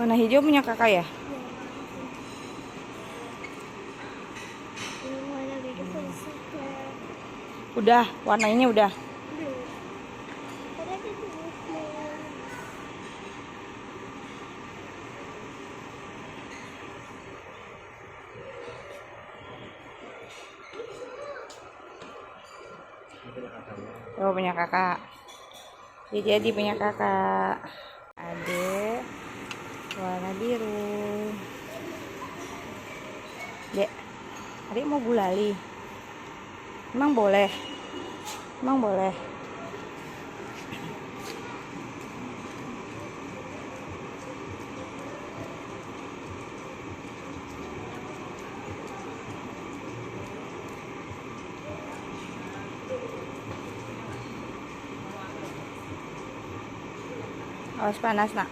Warna hijau punya kakak ya? Udah, warnanya udah. Oh, punya kakak. Jadi punya kakak. Adek warna biru. Dek, adik mau gulali? Emang boleh? Emang boleh? Awas panas nak.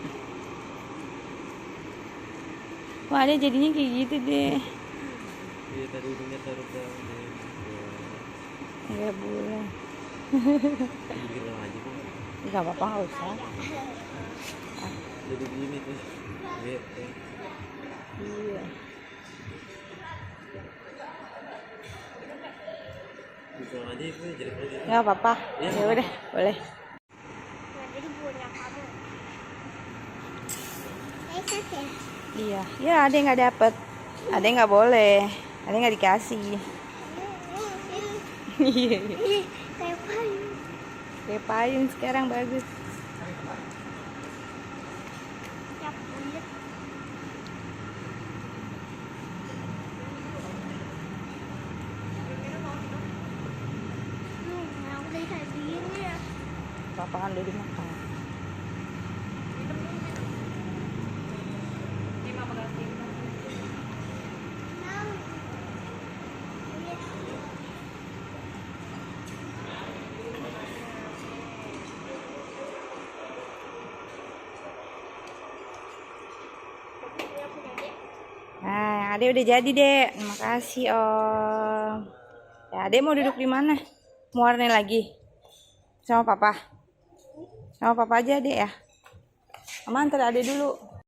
Wah, ada jadinya kayak gitu deh. Iya, tadi ujungnya taruh ke Nggak boleh. bikin aja kan. Nggak apa-apa, nggak usah. Jadi begini tuh. Bete. Iya. Bikin aja itu jadi aja. Nggak apa-apa. Iya, Ya udah, boleh. Jadi punya kamu. Ya? Iya, ya ada yang nggak dapet, ada yang nggak boleh, ada yang nggak dikasih. Iya. Kayak payung. Kayak payung sekarang bagus. Siap kulit. Aku dari kayak begini ya. Papa kan udah dimakan. Nah, yang Ade udah jadi, Dek. Terima kasih, Om. Ya, Ade mau duduk di mana? Mau warna lagi? Sama Papa? Sama Papa aja, Dek ya. Mama antar Ade dulu.